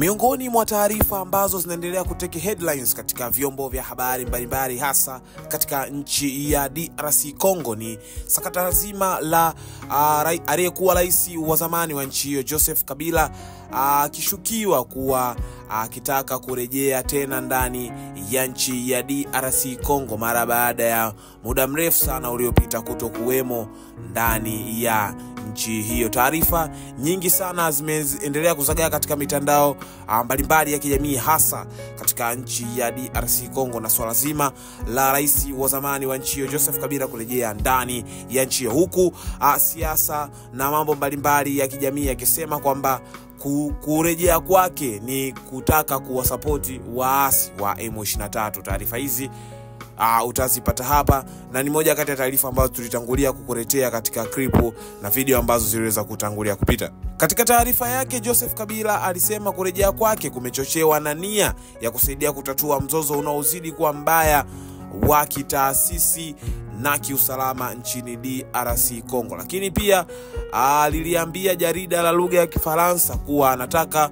Miongoni mwa taarifa ambazo zinaendelea kuteke headlines katika vyombo vya habari mbalimbali hasa katika nchi ya DRC Congo ni sakata zima la aliyekuwa rais wa zamani wa nchi hiyo Joseph Kabila akishukiwa kuwa akitaka kurejea tena ndani ya nchi ya DRC Congo mara baada ya muda mrefu sana uliopita kutokuwemo ndani ya nchi hiyo. Taarifa nyingi sana zimeendelea kuzagaa katika mitandao mbalimbali ya kijamii hasa katika nchi ya DRC Congo na swala zima la rais wa zamani wa nchi hiyo Joseph Kabila kurejea ndani ya nchi hiyo, huku siasa na mambo mbalimbali ya kijamii yakisema kwamba kurejea kwake ni kutaka kuwasapoti waasi wa M23. Taarifa hizi utazipata hapa na ni moja kati ya taarifa ambazo tulitangulia kukuletea katika clip na video ambazo ziliweza kutangulia kupita. Katika taarifa yake, Joseph Kabila alisema kurejea kwake kumechochewa na nia ya kusaidia kutatua mzozo unaozidi kuwa mbaya wa kitaasisi na kiusalama nchini DRC Congo. Lakini pia aliliambia jarida la lugha ya Kifaransa kuwa anataka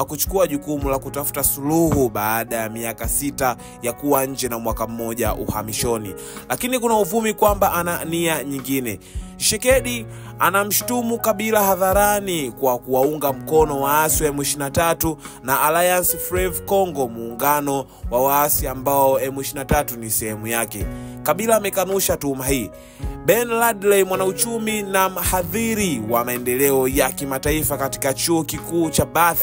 kuchukua jukumu la kutafuta suluhu baada ya miaka 6 ya kuwa nje na mwaka mmoja uhamishoni. Lakini kuna uvumi kwamba ana nia nyingine. Tshisekedi anamshtumu Kabila hadharani kwa kuwaunga mkono waasi wa M23 na Alliance Fleuve Congo, muungano wa waasi ambao M23 ni sehemu yake. Kabila amekanusha tuhuma hii. Ben Ladley, mwanauchumi na mhadhiri wa maendeleo ya kimataifa katika chuo kikuu cha Bath,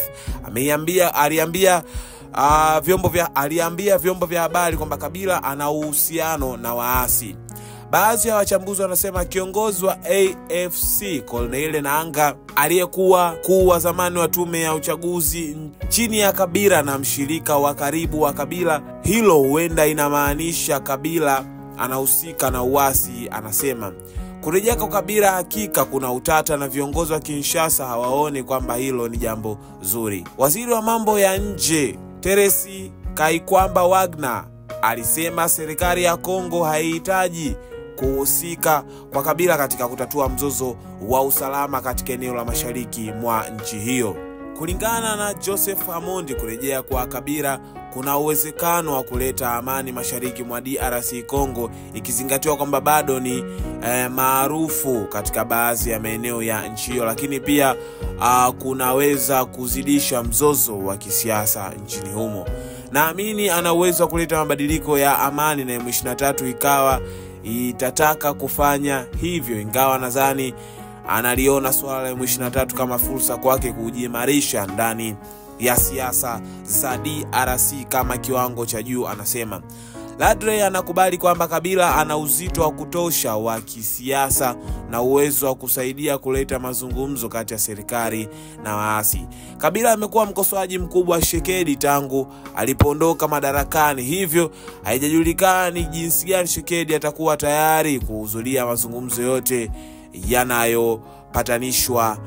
aliambia vyombo vya habari kwamba Kabila ana uhusiano na waasi. Baadhi ya wachambuzi wanasema kiongozi wa AFC Corneille Nangaa, aliyekuwa mkuu wa zamani wa tume ya uchaguzi chini ya Kabila na mshirika wa karibu wa Kabila, hilo huenda inamaanisha Kabila anahusika na uasi. Anasema kurejea kwa Kabila hakika kuna utata na viongozi wa Kinshasa hawaoni kwamba hilo ni jambo zuri. Waziri wa mambo ya nje Teresi Kaikwamba Wagner alisema serikali ya Kongo haihitaji kuhusika kwa Kabila katika kutatua mzozo wa usalama katika eneo la mashariki mwa nchi hiyo. Kulingana na Joseph Amondi, kurejea kwa Kabila kuna uwezekano wa kuleta amani mashariki mwa DRC Congo, ikizingatiwa kwamba bado ni maarufu katika baadhi ya maeneo ya nchi hiyo, lakini pia kunaweza kuzidisha mzozo wa kisiasa nchini humo. Naamini ana uwezo wa kuleta mabadiliko ya amani na M23 ikawa itataka kufanya hivyo, ingawa nadhani analiona swala la M23 kama fursa kwake kujiimarisha ndani ya siasa za DRC kama kiwango cha juu, anasema. Ladley anakubali kwamba Kabila ana uzito wa kutosha wa kisiasa na uwezo wa kusaidia kuleta mazungumzo kati ya serikali na waasi. Kabila amekuwa mkosoaji mkubwa wa Tshisekedi tangu alipoondoka madarakani, hivyo haijajulikana ni jinsi gani Tshisekedi atakuwa tayari kuhudhuria mazungumzo yote yanayopatanishwa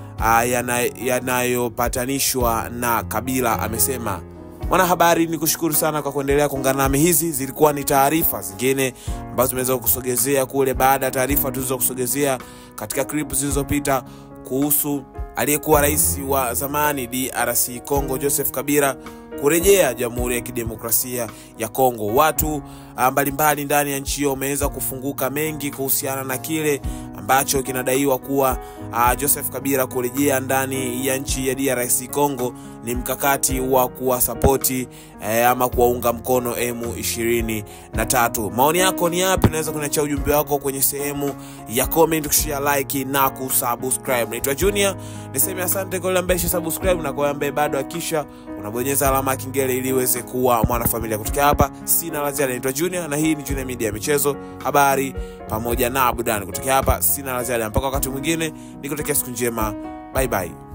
na Kabila, amesema. Mwanahabari, nikushukuru sana kwa kuendelea kuungana nami. Hizi zilikuwa ni taarifa zingine ambazo tumeweza kusogezea kule baada ya taarifa tulizokusogezea katika clip zilizopita kuhusu aliyekuwa rais wa zamani DRC Congo Joseph Kabila kurejea Jamhuri ya Kidemokrasia ya Kongo. Watu mbalimbali ndani ya nchi hiyo wameweza kufunguka mengi kuhusiana na kile ambacho kinadaiwa kuwa Joseph Kabila kurejea ndani ya nchi ya DRC Congo ni mkakati wa kuwasapoti ama kuwaunga mkono M23. Maoni yako ni yapi? Unaweza kuniachia ujumbe wako kwenye sehemu ya comment, kushare, like na kusubscribe. Naitwa Junior, niseme asante kwa yule ambaye subscribe na kwa yule ambaye bado, hakisha unabonyeza alama ya kengele ili uweze kuwa mwanafamilia. Kutoka hapa sina la ziada. Naitwa Junior na hii ni Junior Media, michezo, habari pamoja na burudani. Kutoka hapa sina la ziada, mpaka wakati mwingine nikutakia siku njema. Bye bye.